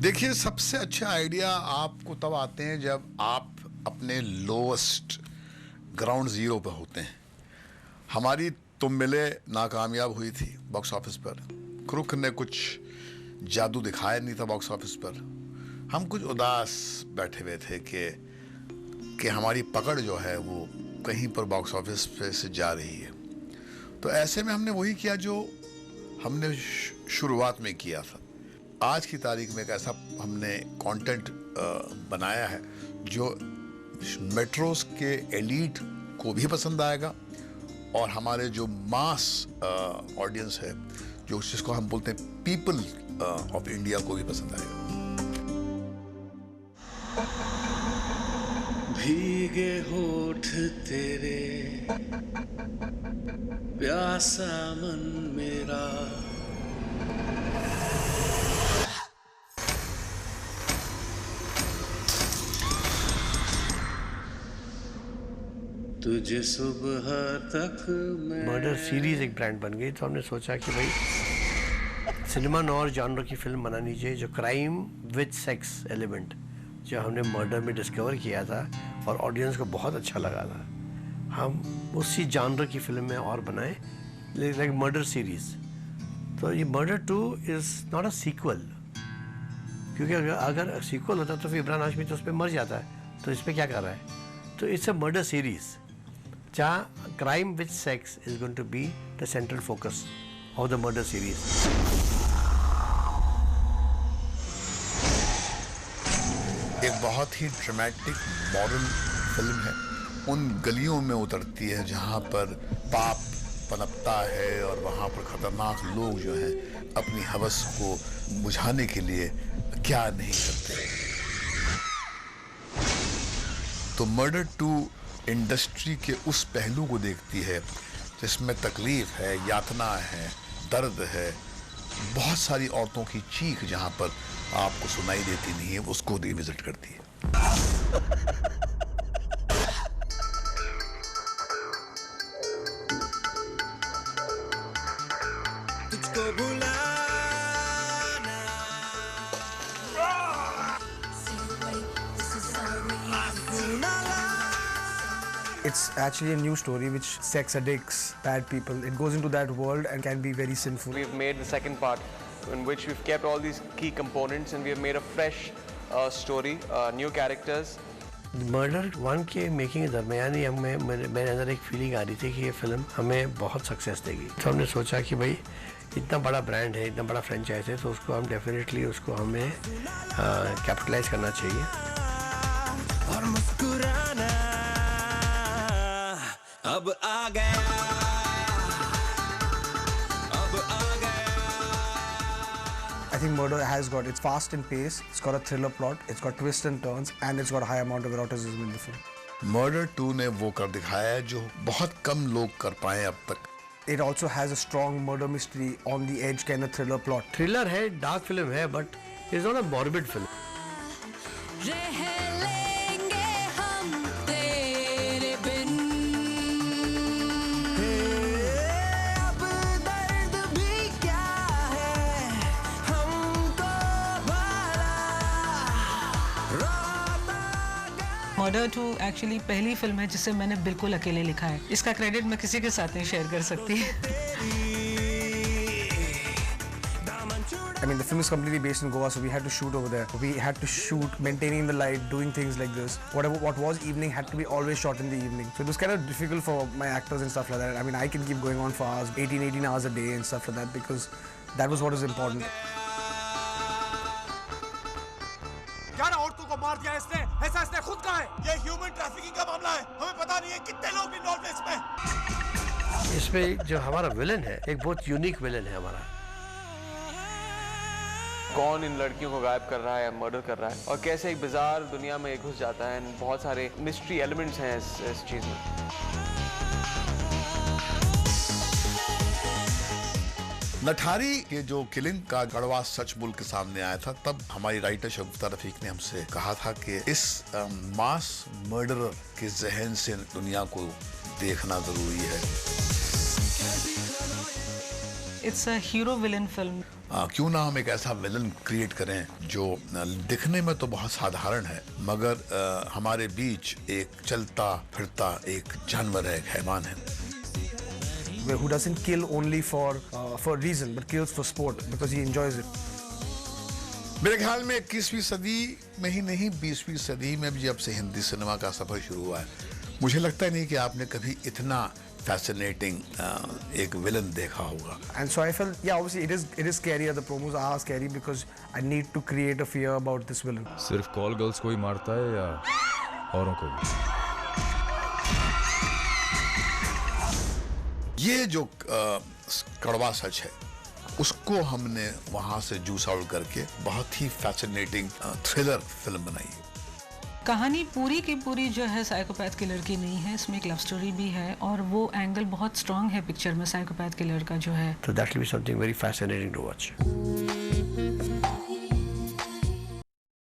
देखिए, सबसे अच्छा आइडिया आपको तब आते हैं जब आप अपने लोएस्ट ग्राउंड ज़ीरो पे होते हैं। हमारी तुम मिले नाकामयाब हुई थी बॉक्स ऑफिस पर। क्रुक ने कुछ जादू दिखाया नहीं था बॉक्स ऑफिस पर। हम कुछ उदास बैठे हुए थे कि हमारी पकड़ जो है वो कहीं पर बॉक्स ऑफिस पे से जा रही है। तो ऐसे में हमने वही किया जो हमने शुरुआत में किया था। आज की तारीख में एक ऐसा हमने कंटेंट बनाया है जो मेट्रोस के एलीट को भी पसंद आएगा और हमारे जो मास ऑडियंस है, जो जिसको हम बोलते हैं पीपल ऑफ इंडिया, को भी पसंद आएगा। भीगे होठ तेरे, प्यासा मन मेरा, तुझे सुबह तक मैं। मर्डर सीरीज एक ब्रांड बन गई, तो हमने सोचा कि भाई सिनेमा नॉर जॉनर की फिल्म बनानी चाहिए जो क्राइम विद सेक्स एलिमेंट, जो हमने मर्डर में डिस्कवर किया था और ऑडियंस को बहुत अच्छा लगा था, हम उसी जॉनर की फिल्म में और बनाए, लाइक मर्डर सीरीज। तो ये murder 2 is not a sequel, क्योंकि अगर सीक्वल होता तो फिर इमरान हाशमी तो उस पर मर जाता है, तो इस पर क्या कर रहा है। तो इट्स अ मर्डर सीरीज जहाँ crime with sex is going to be the central focus of the murder series. एक बहुत ही ड्रामेटिक मॉडर्न फिल्म है। उन गलियों में उतरती है जहाँ पर पाप पनपता है और वहाँ पर खतरनाक लोग जो हैं अपनी हवस को बुझाने के लिए क्या नहीं करते। तो मर्डर 2 इंडस्ट्री के उस पहलू को देखती है जिसमें तकलीफ है, यातना है, दर्द है, बहुत सारी औरतों की चीख जहाँ पर आपको सुनाई देती नहीं है, उसको रिविजिट करती है। तुझको भुलाना। It's actually a new story which sex addicts, bad people. It goes into that world and can be very sinful. We've made the second part in which we've kept all these key components and we have made a fresh story, new characters. Murder 1 के making के दरमियान ही मेरे अंदर एक feeling आ रही थी कि ये फिल्म हमें बहुत सक्सेस देगी। तो हमने सोचा कि भाई इतना बड़ा ब्रांड है, इतना बड़ा फ्रेंचाइज है, तो उसको हम डेफिनेटली उसको हमें कैपिटलाइज करना चाहिए। और मुस्कुराना अब आ गया, अब आ गया। I think Murder has got, it's fast in pace, it's got a thriller plot, it's got twists and turns, and it's got a high amount of eroticism in the film. Murder 2 ने वो कर दिखाया है जो बहुत कम लोग कर पाए अब तक। It also has a strong murder mystery on the edge kind of thriller plot. Thriller है, डार्क फिल्म है, but it's not a morbid film. Murder 2 actually पहली फिल्म है जिसे मैंने बिल्कुल अकेले लिखा है। इसका क्रेडिट मैं किसी के साथ नहीं शेयर कर सकती। I mean, the film is completely based in Goa, so we had to shoot over there. We had to shoot, maintaining the light, doing things like this. What was evening had to be always shot in the evening. So it was kind of difficult for my actors and stuff like that. I mean, I can keep going on for hours, 18 hours a day and stuff like that, because that was what was important. 11 औरतों को मार दिया इसने, ऐसा इसने खुद कहा है। ये ह्यूमन ट्रैफिकिंग का मामला है, हमें पता नहीं है कितने लोग इन्वॉल्व हैं इसमें। इसमें जो हमारा विलन है, एक बहुत यूनिक विलन है हमारा। कौन इन लड़कियों को गायब कर रहा है या मर्डर कर रहा है और कैसे एक बिजार दुनिया में घुस जाता है। बहुत सारे मिस्ट्री एलिमेंट्स हैं इस चीज़ में। नठारी के जो किलिंग का कड़वा सच बुल के सामने आया था, तब हमारी राइटर शगुफ्ता रफीक ने हमसे कहा था कि इस मास मर्डरर के जहन से दुनिया को देखना जरूरी है। It's a hero villain film. क्यों ना हम एक ऐसा विलन क्रिएट करें जो दिखने में तो बहुत साधारण है, मगर हमारे बीच एक चलता फिरता एक जानवर है, एक हैवान है. Who doesn't kill only for reason, but kills for sport because he enjoys it. मेरे ख्याल में 21वीं सदी में ही नहीं, 20वीं सदी में भी जब से हिंदी सिनेमा का सफर शुरू हुआ है, मुझे लगता नहीं कि आपने कभी इतना फैसिनेटिंग एक विलन देखा होगा. And so I felt, yeah, obviously it is scary. The promos are scary because I need to create a fear about this villain. सिर्फ कॉल गर्ल्स को ही मारता है या औरों को भी? ये जो कड़वा सच है, उसको हमने वहां से जूस आउट करके बहुत ही फैसिनेटिंग थ्रिलर फिल्म बनाई. कहानी पूरी की पूरी जो है साइकोपैथ किलर की नहीं है, इसमें एक लव स्टोरी भी है और वो एंगल बहुत स्ट्रांग है पिक्चर में साइकोपैथ किलर का जो है. So that will be something very fascinating to watch.